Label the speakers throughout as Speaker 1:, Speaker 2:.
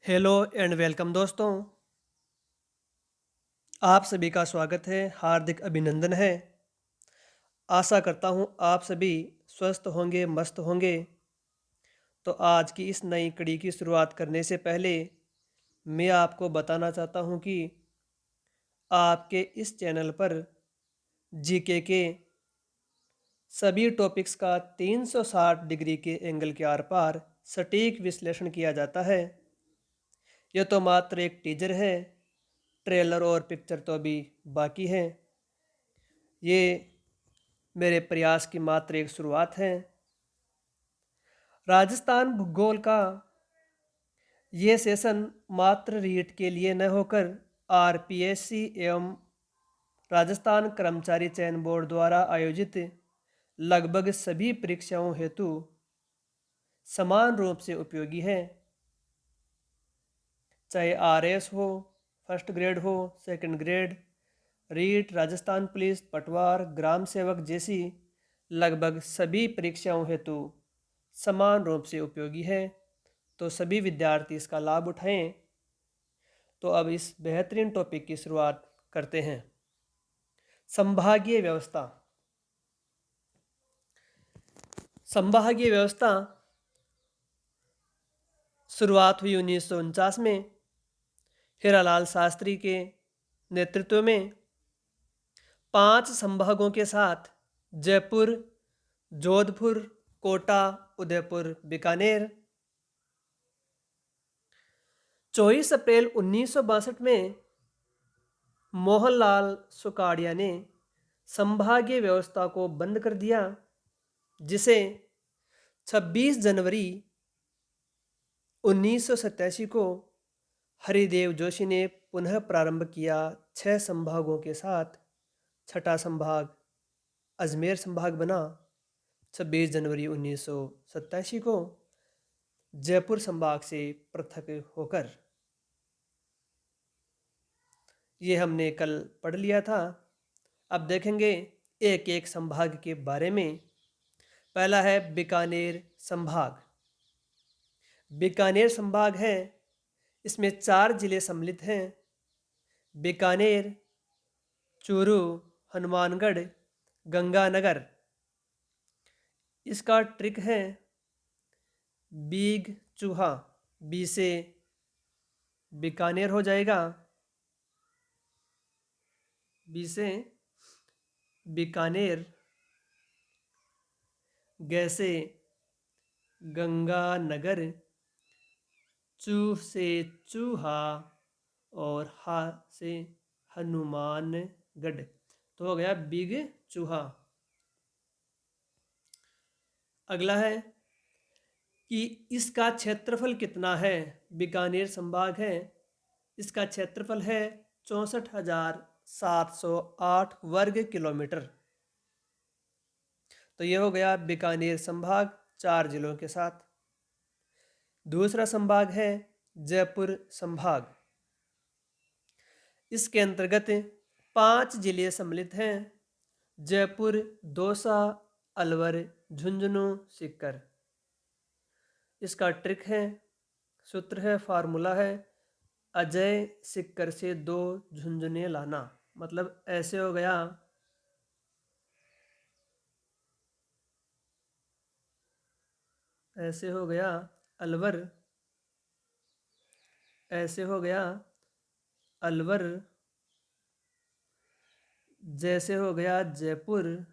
Speaker 1: Hello and welcome दोस्तों। आप सभी का स्वागत है, हार्दिक अभिनंदन है। आशा करता हूँ आप सभी स्वस्थ होंगे, मस्त होंगे। तो आज की इस नई कड़ी की शुरुआत करने से पहले मैं आपको बताना चाहता हूँ कि आपके इस चैनल पर जीके के सभी टॉपिक्स का 360 डिग्री के एंगल के आर पार सटीक विश्लेषण किया जाता है। यह तो मात्र एक टीजर है, ट्रेलर और पिक्चर तो अभी बाकी है। ये मेरे प्रयास की मात्र एक शुरुआत है। राजस्थान भूगोल का ये सेशन मात्र रीट के लिए न होकर आरपीएससी एवं राजस्थान कर्मचारी चयन बोर्ड द्वारा आयोजित लगभग सभी परीक्षाओं हेतु समान रूप से उपयोगी है। चाहे आरएस हो, फर्स्ट ग्रेड हो, second grade, REET, Rajasthan police, Patwar, ग्राम सेवक जैसी लगभग सभी परीक्षाओं हेतु समान रूप से उपयोगी है। तो सभी विद्यार्थी इसका लाभ उठाएं। तो अब इस बेहतरीन टॉपिक की शुरुआत करते हैं। संभागीय व्यवस्था। संभागीय व्यवस्था शुरुआत हुई 1949 में हीरालाल शास्त्री के नेतृत्व में 5 संभागों के साथ जयपुर, जोधपुर, कोटा, उदयपुर, बीकानेर। 24 अप्रैल 1962 में मोहनलाल सुकाड़िया ने संभागीय व्यवस्था को बंद कर दिया, जिसे 26 जनवरी 1987 को हरिदेव जोशी ने पुनः प्रारंभ किया। 6 संभागों के साथ छठा संभाग अजमेर संभाग बना 26 जनवरी 1987 को जयपुर संभाग से पृथक होकर। ये हमने कल पढ़ लिया था। अब देखेंगे एक एक संभाग के बारे में। पहला है बीकानेर संभाग। बीकानेर संभाग है, इसमें 4 जिले सम्मिलित हैं: बीकानेर, चूरू, हनुमानगढ़, गंगानगर। इसका ट्रिक है बीग चूहा। बी से बीकानेर हो जाएगा, बी से बीकानेर, ग से गंगानगर, चू से चूहा और हा से हनुमानगढ़। तो हो गया बिग चूहा। अगला है कि इसका क्षेत्रफल कितना है। बीकानेर संभाग है, इसका क्षेत्रफल है 64,708 वर्ग किलोमीटर। तो यह हो गया बीकानेर संभाग 4 जिलों के साथ। दूसरा संभाग है जयपुर संभाग। इसके अंतर्गत 5 जिले सम्मिलित हैं: जयपुर, दौसा, अलवर, झुंझुनू, सीकर। इसका ट्रिक है, सूत्र है, फार्मूला है, अजय सीकर से 2 झुंझुने लाना। मतलब ऐसे हो गया, ऐसे हो गया अलवर, ऐसे हो गया अलवर, जैसे हो गया जयपुर,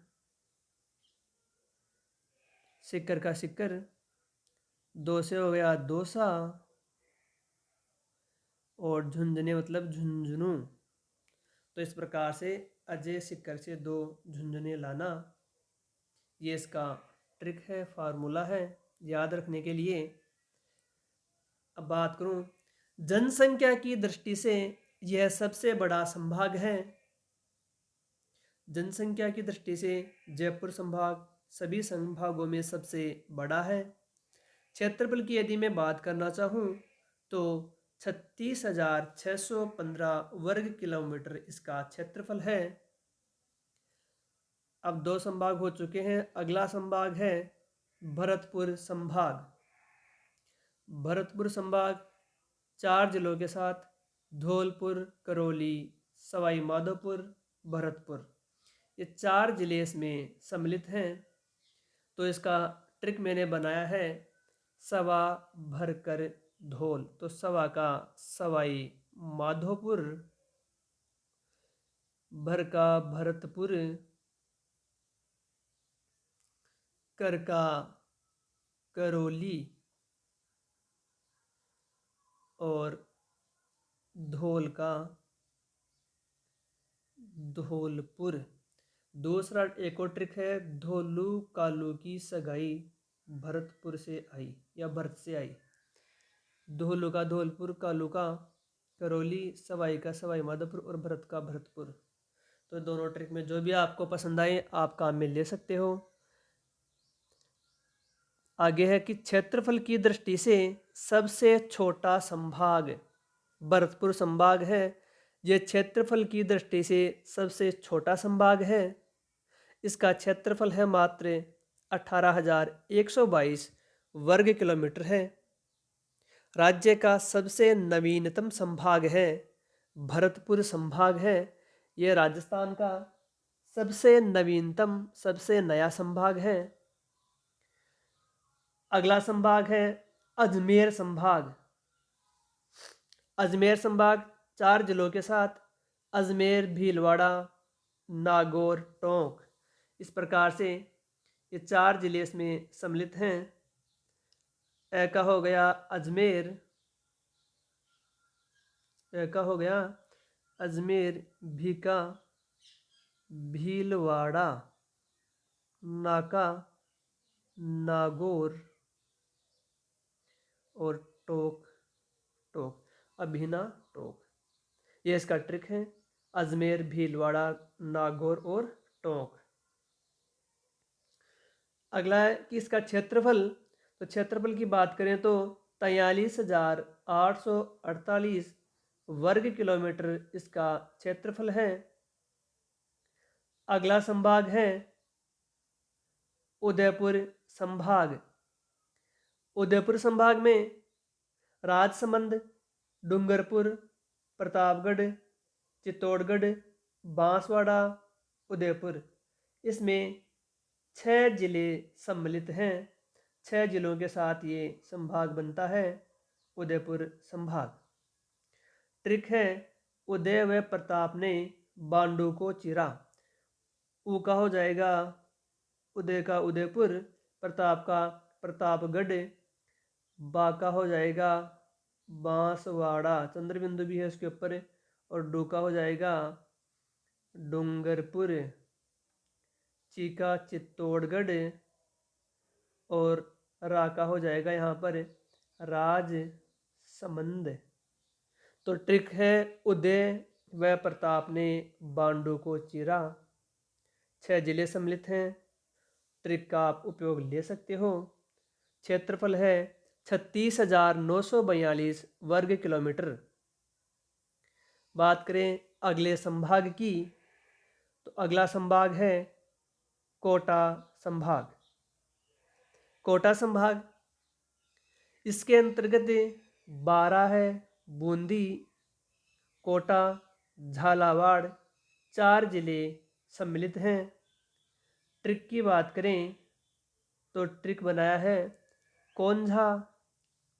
Speaker 1: सीकर का सीकर, 2 से हो गया दौसा, और झुंझुने मतलब झुंझुनू। तो इस प्रकार से अजय सीकर से 2 झुंझुने लाना, ये इसका ट्रिक है, फार्मूला है याद रखने के लिए। अब बात करूं जनसंख्या की दृष्टि से, यह सबसे बड़ा संभाग है। जनसंख्या की दृष्टि से जयपुर संभाग सभी संभागों में सबसे बड़ा है। क्षेत्रफल की यदि मैं बात करना चाहूँ तो 36,615 वर्ग किलोमीटर इसका क्षेत्रफल है। अब 2 संभाग हो चुके हैं। अगला संभाग है भरतपुर संभाग। भरतपुर संभाग 4 जिलों के साथ धौलपुर, करौली, सवाई माधोपुर, भरतपुर, ये 4 जिले इसमें सम्मिलित हैं। तो इसका ट्रिक मैंने बनाया है सवा भर कर धौल। तो सवा का सवाई माधोपुर, भर का भरतपुर, कर का करौली और धौल का धौलपुर। दूसरा एक और ट्रिक है धोलू कालू की सगाई भरतपुर से आई या भरत से आई। धोलू का धौलपुर, कालू का करौली, सवाई का सवाई माधोपुर और भरत का भरतपुर। तो दोनों ट्रिक में जो भी आपको पसंद आए आप काम में ले सकते हो। आगे है कि क्षेत्रफल की दृष्टि से सबसे छोटा संभाग भरतपुर संभाग है। यह क्षेत्रफल की दृष्टि से सबसे छोटा संभाग है। इसका क्षेत्रफल है मात्र 18,122 वर्ग किलोमीटर है। राज्य का सबसे नवीनतम संभाग है भरतपुर संभाग है। यह राजस्थान का सबसे नवीनतम सबसे नया संभाग है। अगला संभाग है अजमेर संभाग। अजमेर संभाग 4 जिलों के साथ अजमेर, भीलवाड़ा, नागौर, टोंक, इस प्रकार से ये 4 जिले इसमें सम्मिलित हैं। ए का हो गया अजमेर, ए का हो गया अजमेर, भी का भीलवाड़ा, ना का नागौर और टोक टोक अभिना टोक। ये इसका ट्रिक है अजमेर, भीलवाड़ा, नागौर और टोंक। अगला है कि इसका क्षेत्रफल। तो क्षेत्रफल की बात करें तो 43,848 वर्ग किलोमीटर इसका क्षेत्रफल है। अगला संभाग है उदयपुर संभाग। उदयपुर संभाग में राजसमंद, डूंगरपुर, प्रतापगढ़, चित्तौड़गढ़, बांसवाड़ा, उदयपुर, इसमें 6 जिले सम्मिलित हैं। 6 जिलों के साथ ये संभाग बनता है उदयपुर संभाग। ट्रिक है उदय व प्रताप ने बांडू को चीरा। ऊ का हो जाएगा उदय का उदयपुर, प्रताप का प्रतापगढ़, बा का हो जाएगा बांसवाड़ा, चंद्र बिंदु भी है उसके ऊपर, और डू का हो जाएगा डूंगरपुर, ची का चित्तौड़गढ़ और रा का हो जाएगा यहाँ पर राजसमंद। तो ट्रिक है उदय व प्रताप ने बांडू को चीरा। 6 जिले सम्मिलित हैं। ट्रिक का आप उपयोग ले सकते हो। क्षेत्रफल है 36,942 वर्ग किलोमीटर। बात करें अगले संभाग की तो अगला संभाग है कोटा संभाग। कोटा संभाग इसके अंतर्गत 12 है बूंदी, कोटा, झालावाड़, 4 जिले सम्मिलित हैं। ट्रिक की बात करें तो ट्रिक बनाया है कोंझा,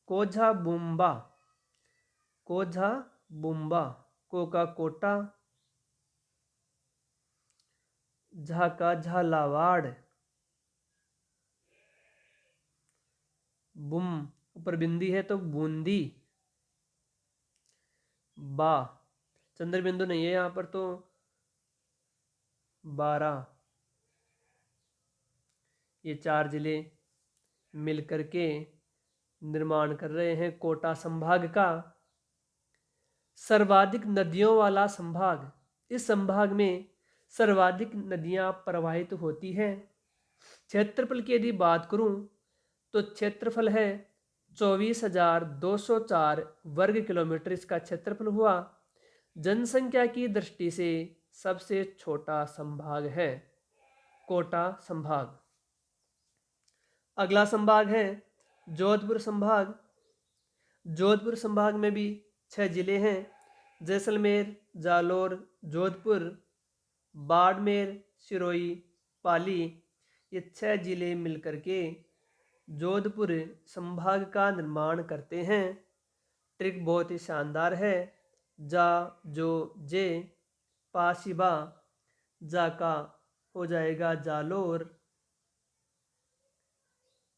Speaker 1: कोझा बुम्बा, कोझा बुम्बा, को का कोटा, झा का झालावाड़, बुम ऊपर बिंदी है तो बूंदी, बा चंद्र बिंदु नहीं है यहाँ पर तो 12। ये 4 जिले मिलकर के निर्माण कर रहे हैं कोटा संभाग का सर्वाधिक नदियों वाला संभाग। इस संभाग में सर्वाधिक नदियां प्रवाहित होती हैं। क्षेत्रफल की यदि बात करूं तो क्षेत्रफल है 24,204 वर्ग किलोमीटर इसका क्षेत्रफल हुआ। जनसंख्या की दृष्टि से सबसे छोटा संभाग है कोटा संभाग। अगला संभाग है जोधपुर संभाग। जोधपुर संभाग में भी 6 जिले हैं। जैसलमेर, जालौर, जोधपुर, बाड़मेर, सिरोही, पाली, ये 6 जिले मिलकर के जोधपुर संभाग का निर्माण करते हैं। ट्रिक बहुत ही शानदार है। जा, जो, जे, पाशिबा, जा का हो जाएगा जालोर,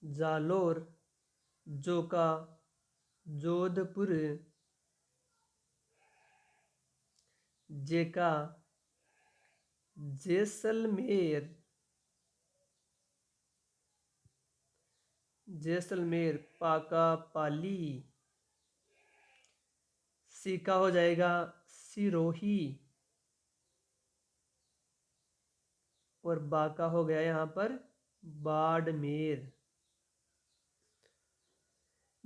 Speaker 1: जालोर, जो का जोधपुर, जे का जैसलमेर, जैसलमेर, पाका पाली, सी का हो जाएगा सिरोही, और बा का हो गया यहाँ पर बाड़मेर।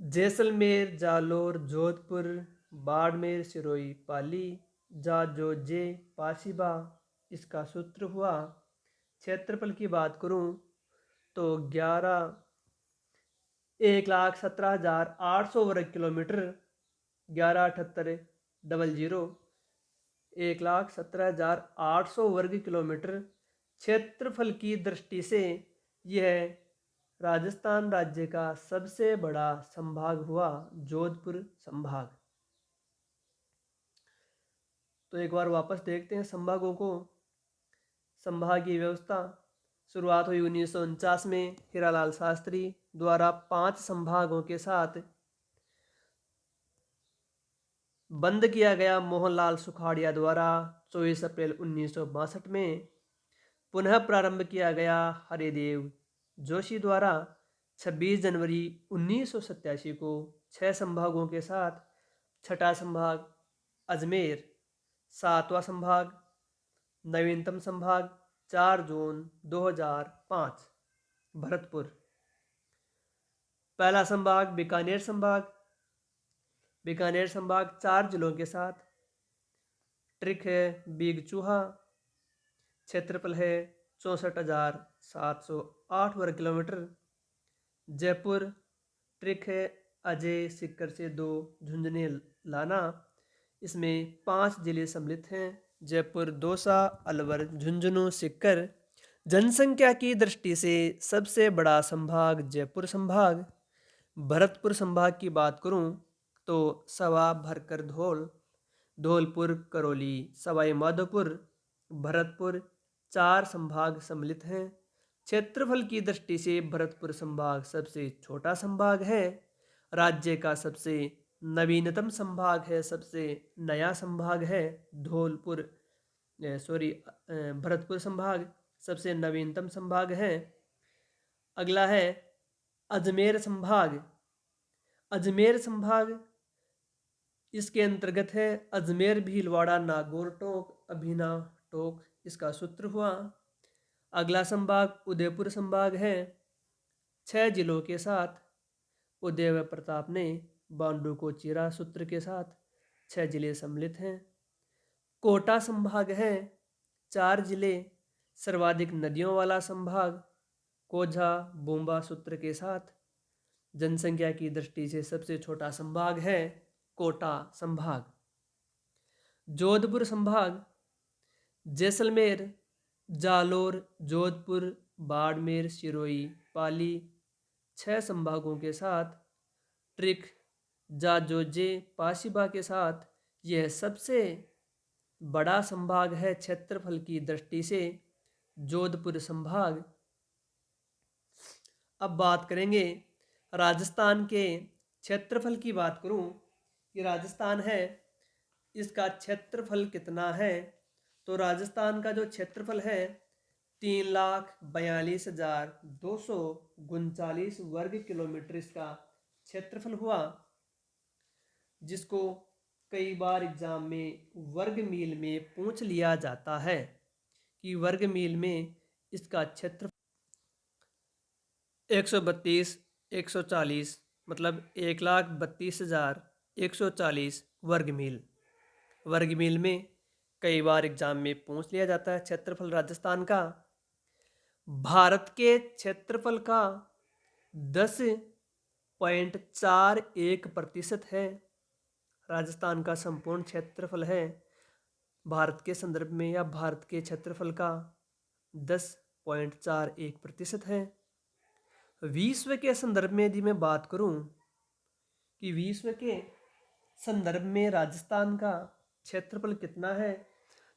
Speaker 1: जैसलमेर, जालोर, जोधपुर, बाड़मेर, सिरोही, पाली, जा, जो, जे, पाशिबा, इसका सूत्र हुआ। क्षेत्रफल की बात करूं तो 1,17,800 वर्ग किलोमीटर, 11,78,00, 1,17,800 वर्ग किलोमीटर क्षेत्रफल की दृष्टि से यह राजस्थान राज्य का सबसे बड़ा संभाग हुआ, जोधपुर संभाग। तो एक बार वापस देखते हैं संभागों को। संभागीय व्यवस्था शुरुआत हुई 1949 में हीरालाल शास्त्री द्वारा 5 संभागों के साथ बंद किया गया। मोहनलाल सुखाड़िया द्वारा 24 अप्रैल 1962 में पुनः प्रारंभ किया गया। हरिदेव जोशी द्वारा 26 जनवरी 1987 को 6 संभागों के साथ छठा संभाग अजमेर, 7वां संभाग नवीनतम संभाग 4 जून 2005 भरतपुर। पहला संभाग बीकानेर संभाग, बीकानेर संभाग 4 जिलों के साथ। ट्रिक है बीगचूहा, क्षेत्रफल है 64,708 वर्ग किलोमीटर। जयपुर, ट्रिक है अजय सिक्कर से 2 झुंझुने लाना। इसमें 5 जिले सम्मिलित हैं, जयपुर, दौसा, अलवर, झुंझुनू, सीकर। जनसंख्या की दृष्टि से सबसे बड़ा संभाग जयपुर संभाग। भरतपुर संभाग की बात करूं तो सवा, भरकर, धौल, धौलपुर, करौली, सवाई माधोपुर, भरतपुर, 4 संभाग सम्मिलित हैं। क्षेत्रफल की दृष्टि से भरतपुर संभाग सबसे छोटा संभाग है, राज्य का सबसे नवीनतम संभाग है, सबसे नया संभाग है। भरतपुर संभाग सबसे नवीनतम संभाग है। अगला है अजमेर संभाग। अजमेर संभाग इसके अंतर्गत है अजमेर, भीलवाड़ा, नागौर, टोंक, अभिना, टोक, इसका सूत्र हुआ। अगला संभाग उदयपुर संभाग है, 6 जिलों के साथ। उदय व प्रताप ने बांडू को चीरा सूत्र के साथ 6 जिले सम्मिलित हैं। कोटा संभाग है, 4 जिले, सर्वाधिक नदियों वाला संभाग, कोझा, बूंबा सूत्र के साथ। जनसंख्या की दृष्टि से सबसे छोटा संभाग है कोटा संभाग। जोधपुर संभाग जैसलमेर, जालोर, जोधपुर, बाड़मेर, सिरोही, पाली, 6 संभागों के साथ। ट्रिक जाजोजे, पाशिबा के साथ यह सबसे बड़ा संभाग है क्षेत्रफल की दृष्टि से, जोधपुर संभाग। अब बात करेंगे राजस्थान के क्षेत्रफल की। बात करूं कि राजस्थान है, इसका क्षेत्रफल कितना है, तो राजस्थान का जो क्षेत्रफल है 3,42,239 वर्ग किलोमीटर इसका क्षेत्रफल हुआ, जिसको कई बार एग्जाम में वर्ग मील में पूछ लिया जाता है कि वर्ग मील में इसका क्षेत्रफल 132, 140, मतलब 1,32,140 वर्ग मील। वर्ग मील में कई बार एग्जाम में पूछ लिया जाता है क्षेत्रफल राजस्थान का। भारत के क्षेत्रफल का 10 10.41% है। राजस्थान का संपूर्ण क्षेत्रफल है भारत के संदर्भ में या भारत के क्षेत्रफल का 10.41% है। विश्व के संदर्भ में यदि मैं बात करूं कि विश्व के संदर्भ में राजस्थान का क्षेत्रफल कितना है,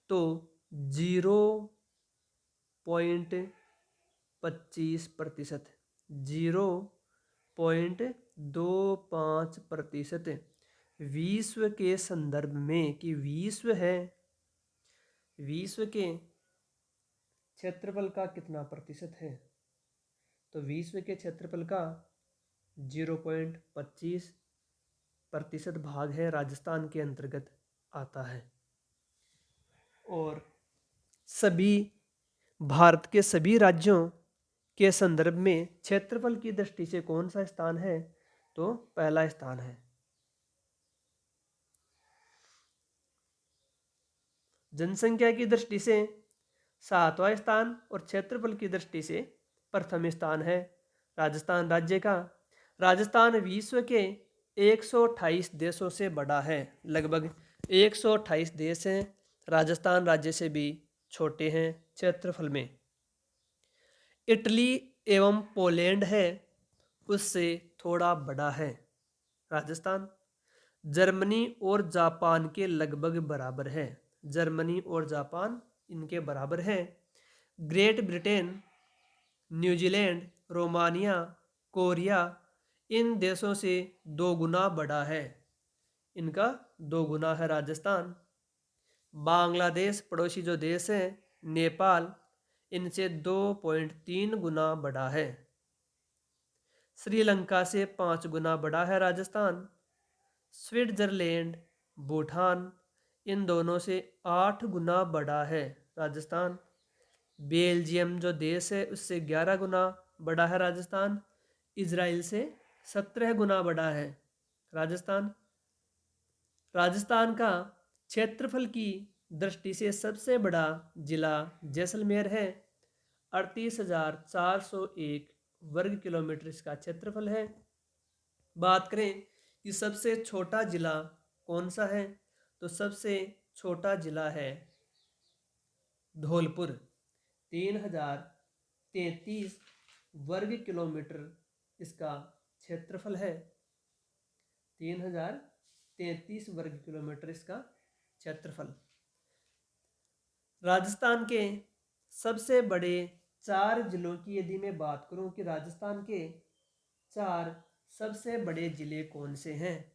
Speaker 1: तो 0.25%, 0.25% विश्व के संदर्भ में कि विश्व है, विश्व के क्षेत्रफल का कितना प्रतिशत है, तो विश्व के क्षेत्रफल का 0.25% भाग है राजस्थान के अंतर्गत आता है। और सभी भारत के सभी राज्यों के संदर्भ में क्षेत्रफल की दृष्टि से कौन सा स्थान है, तो पहला स्थान है। जनसंख्या की दृष्टि से 7वां स्थान और क्षेत्रफल की दृष्टि से प्रथम स्थान है राजस्थान राज्य का। राजस्थान विश्व के 128 देशों से बड़ा है, लगभग 128 देश हैं, राजस्थान राज्य से भी छोटे हैं क्षेत्रफल में। इटली एवं पोलैंड है उससे थोड़ा बड़ा है राजस्थान। जर्मनी और जापान के लगभग बराबर है, जर्मनी और जापान इनके बराबर है। Great Britain, New Zealand, Romania, Korea इन देशों से 2 गुना बड़ा है, इनका 2 गुना है राजस्थान। बांग्लादेश पड़ोसी जो देश है, नेपाल, इनसे 2.3 गुना बड़ा है। श्रीलंका से 5 गुना बड़ा है राजस्थान। स्विट्जरलैंड, भूटान इन दोनों से 8 गुना बड़ा है राजस्थान। बेल्जियम जो देश है उससे 11 गुना बड़ा है राजस्थान। इजराइल से 17 गुना बड़ा है राजस्थान। राजस्थान का क्षेत्रफल की दृष्टि से सबसे बड़ा जिला जैसलमेर है। 38,401 वर्ग किलोमीटर इसका क्षेत्रफल है। बात करें कि सबसे छोटा जिला कौन सा है, तो सबसे छोटा जिला है धौलपुर। 3033 वर्ग किलोमीटर इसका क्षेत्रफल है। 3033 वर्ग किलोमीटर इसका क्षेत्रफल। राजस्थान के सबसे बड़े 4 जिलों की यदि मैं बात करूं कि राजस्थान के 4 सबसे बड़े जिले कौन से हैं,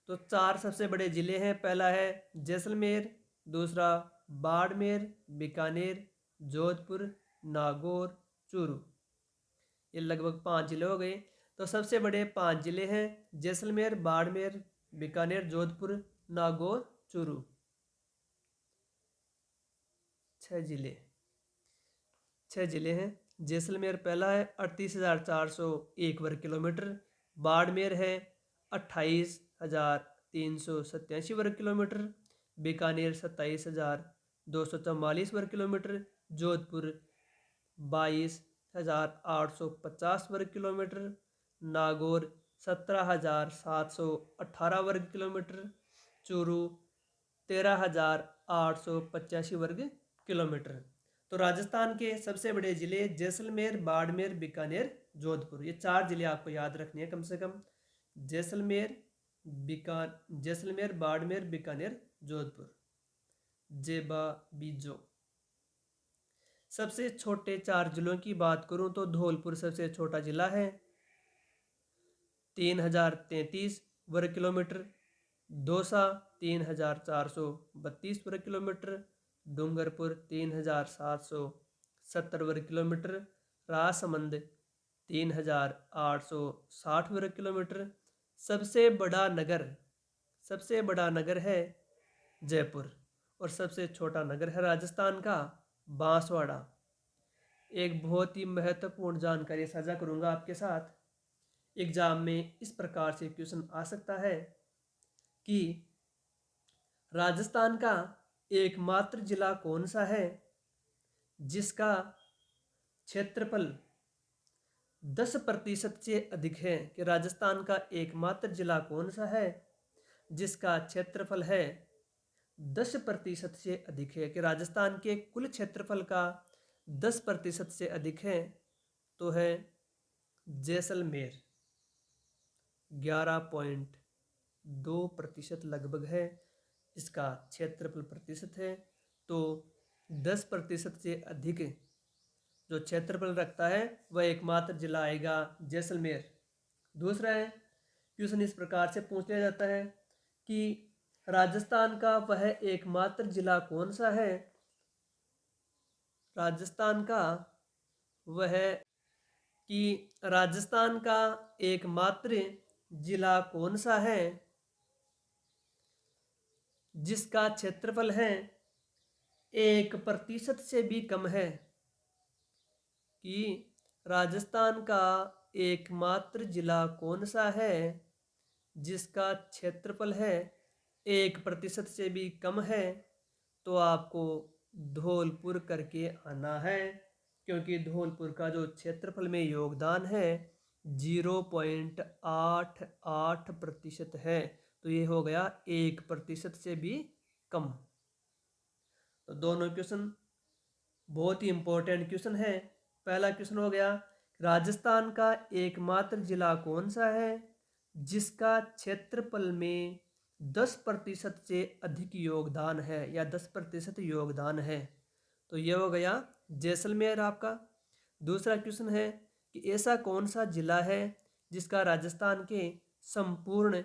Speaker 1: तो 4 सबसे बड़े जिले हैं। पहला है जैसलमेर, दूसरा बाड़मेर, बीकानेर, जोधपुर, नागौर, चूरू। ये लगभग 5 जिले हो गए। तो सबसे बड़े 5 जिले हैं जैसलमेर, बाड़मेर, बीकानेर, जोधपुर, नागौर, चूरू। 6 जिले हैं। जैसलमेर पहला है 38,401 वर्ग किलोमीटर। बाड़मेर है 28,387 वर्ग किलोमीटर। बीकानेर 27,244 वर्ग किलोमीटर। जोधपुर 22,850 वर्ग किलोमीटर। नागौर 17,718 वर्ग किलोमीटर। चूरू 13,885 वर्ग किलोमीटर। तो राजस्थान के सबसे बड़े जिले जैसलमेर, बाड़मेर, बीकानेर, जोधपुर, ये 4 जिले आपको याद रखने हैं कम से कम। जैसलमेर, बाड़मेर, बीकानेर, जोधपुर। जेबा बीजो। सबसे छोटे 4 जिलों की बात करूं तो धौलपुर सबसे छोटा जिला है, 3033 वर्ग किलोमीटर। दौसा 3,432 वर्ग किलोमीटर। डूंगरपुर 3,770 वर्ग किलोमीटर। राजसमंद 3,860 वर्ग किलोमीटर। सबसे बड़ा नगर है जयपुर और सबसे छोटा नगर है राजस्थान का बांसवाड़ा। एक बहुत ही महत्वपूर्ण जानकारी साझा करूंगा आपके साथ। एग्जाम में इस प्रकार से क्वेश्चन आ सकता है कि राजस्थान का एकमात्र जिला कौन सा है जिसका क्षेत्रफल 10% से अधिक है कि राजस्थान का एकमात्र जिला कौन सा है जिसका क्षेत्रफल है 10% से अधिक है कि राजस्थान के कुल क्षेत्रफल का 10% से अधिक है तो है जैसलमेर। 11.2% लगभग है इसका क्षेत्रफल प्रतिशत है। तो 10% से अधिक जो क्षेत्रफल रखता है वह एकमात्र जिला आएगा जैसलमेर। दूसरा है क्वेश्चन इस प्रकार से पूछ लिया जाता है कि राजस्थान का वह एकमात्र जिला कौन सा है। राजस्थान का वह कि राजस्थान का एकमात्र जिला कौन सा है जिसका क्षेत्रफल है 1% से भी कम है। कि राजस्थान का एकमात्र जिला कौन सा है जिसका क्षेत्रफल है 1% से भी कम है। तो आपको धौलपुर करके आना है क्योंकि धौलपुर का जो क्षेत्रफल में योगदान है 0.88% है। तो ये हो गया 1% से भी कम। तो दोनों क्वेश्चन बहुत ही इंपॉर्टेंट क्वेश्चन है। पहला क्वेश्चन हो गया राजस्थान का एकमात्र जिला कौन सा है जिसका क्षेत्रफल में 10% से अधिक योगदान है या 10% योगदान है। तो यह हो गया जैसलमेर आपका। दूसरा क्वेश्चन है कि ऐसा कौन सा जिला है जिसका राजस्थान के संपूर्ण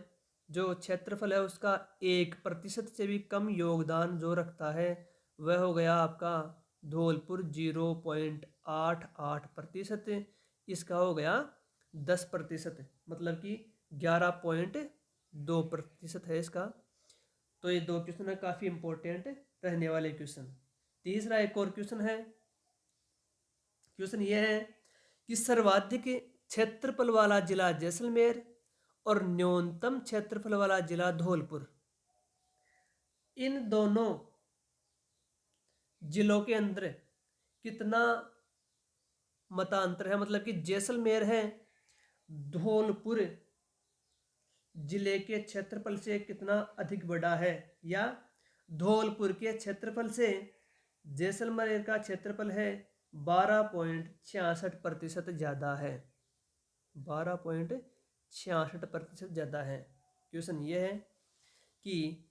Speaker 1: जो क्षेत्रफल है उसका 1% से भी कम योगदान जो रखता है वह हो गया आपका धौलपुर 0.88%। इसका हो गया 10%, मतलब कि 11.2% है इसका। तो ये दो क्वेश्चन है काफ़ी इंपॉर्टेंट रहने वाले क्वेश्चन। तीसरा एक और क्वेश्चन है। क्वेश्चन ये है कि सर्वाधिक क्षेत्रफल वाला जिला जैसलमेर और न्यूनतम क्षेत्रफल वाला जिला धौलपुर, इन दोनों जिलों के अंदर कितना मतांतर है, मतलब कि जैसलमेर है धौलपुर जिले के क्षेत्रफल से कितना अधिक बड़ा है या धौलपुर के क्षेत्रफल से जैसलमेर का क्षेत्रफल है 12.66% ज़्यादा है। 12.66% ज़्यादा है। क्वेश्चन ये है कि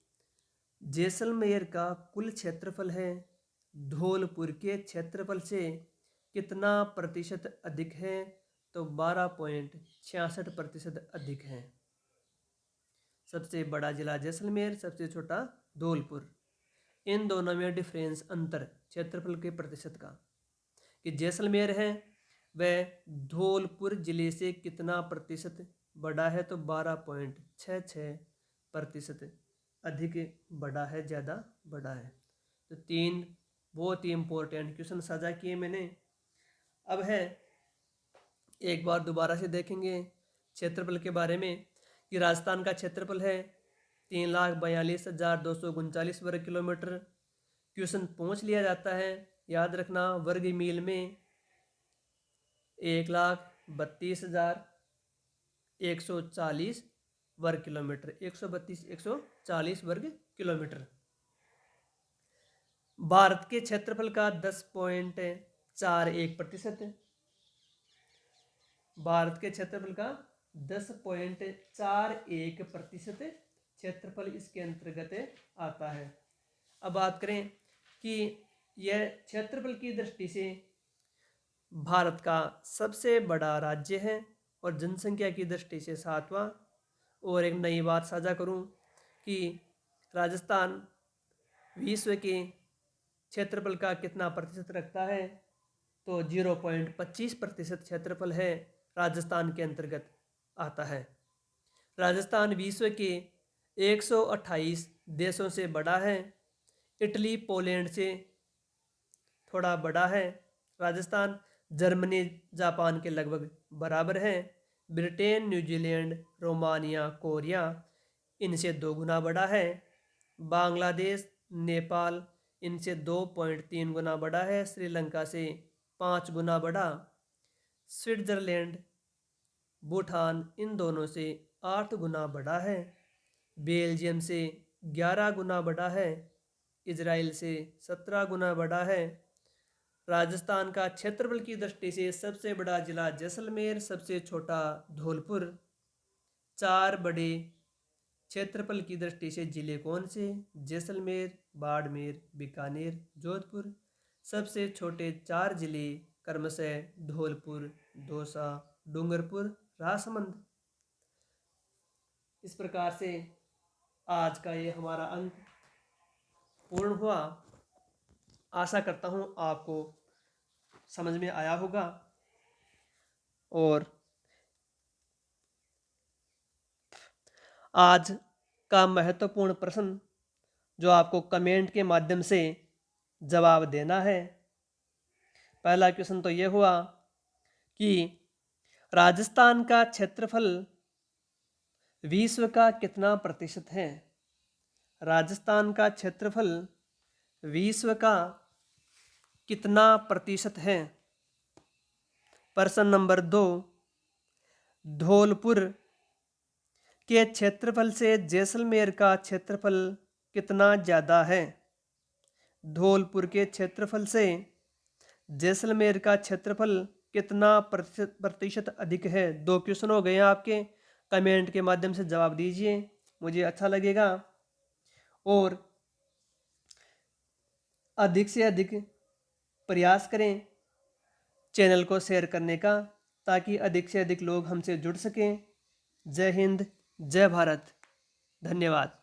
Speaker 1: जैसलमेर का कुल क्षेत्रफल है धौलपुर के क्षेत्रफल से कितना प्रतिशत अधिक है। तो 12.66% अधिक है। सबसे बड़ा जिला जैसलमेर, सबसे छोटा धौलपुर। इन दोनों में डिफरेंस अंतर क्षेत्रफल के प्रतिशत का कि जैसलमेर है वह धौलपुर जिले से कितना प्रतिशत बड़ा है। तो 12.66% अधिक बड़ा है, ज़्यादा बड़ा है। तो तीन बहुत ही इम्पोर्टेंट क्वेश्चन साझा किए मैंने। अब है एक बार दोबारा से देखेंगे क्षेत्रफल के बारे में कि राजस्थान का क्षेत्रफल है 3,42,239 वर्ग किलोमीटर। क्वेश्चन पूछ लिया जाता है, याद रखना वर्ग मील में 1,32,140 वर्ग किलोमीटर, 140 वर्ग किलोमीटर। भारत के क्षेत्रफल का 10.41%। भारत के क्षेत्रफल का 10.41% क्षेत्रफल इसके अंतर्गत आता है। अब बात करें कि यह क्षेत्रफल की दृष्टि से भारत का सबसे बड़ा राज्य है और जनसंख्या की दृष्टि से 7वां। और एक नई बात साझा करूं कि राजस्थान विश्व के क्षेत्रफल का कितना प्रतिशत रखता है। तो 0.25% क्षेत्रफल है राजस्थान के अंतर्गत आता है। राजस्थान विश्व के 128 देशों से बड़ा है। इटली पोलैंड से थोड़ा बड़ा है। राजस्थान जर्मनी जापान के लगभग बराबर है। ब्रिटेन, न्यूजीलैंड, रोमानिया, कोरिया इनसे 2 गुना बड़ा है। बांग्लादेश, नेपाल इनसे 2.3 गुना बड़ा है। श्रीलंका से 5 गुना बड़ा। स्विट्ज़रलैंड, भूटान इन दोनों से 8 गुना बड़ा है। बेल्जियम से 11 गुना बड़ा है। इजराइल से 17 गुना बड़ा है। राजस्थान का क्षेत्रफल की दृष्टि से सबसे बड़ा जिला जैसलमेर, सबसे छोटा धौलपुर। 4 बड़े क्षेत्रफल की दृष्टि से जिले कौन से? जैसलमेर, बाड़मेर, बीकानेर, जोधपुर। सबसे छोटे 4 जिले क्रमशः धौलपुर, दौसा, डूंगरपुर, राजसमंद। इस प्रकार से आज का ये हमारा अंक पूर्ण हुआ। आशा करता हूँ आपको समझ में आया होगा। और आज का महत्वपूर्ण प्रश्न जो आपको कमेंट के माध्यम से जवाब देना है। पहला क्वेश्चन तो ये हुआ कि राजस्थान का क्षेत्रफल विश्व का कितना प्रतिशत है? राजस्थान का क्षेत्रफल विश्व का कितना प्रतिशत है? प्रश्न नंबर 2, धौलपुर के क्षेत्रफल से जैसलमेर का क्षेत्रफल कितना ज़्यादा है? धौलपुर के क्षेत्रफल से जैसलमेर का क्षेत्रफल कितना प्रतिशत अधिक है? 2 क्वेश्चन हो गए आपके। कमेंट के माध्यम से जवाब दीजिए, मुझे अच्छा लगेगा। और अधिक से अधिक प्रयास करें चैनल को शेयर करने का, ताकि अधिक से अधिक लोग हमसे जुड़ सकें। जय हिंद, जय भारत, धन्यवाद।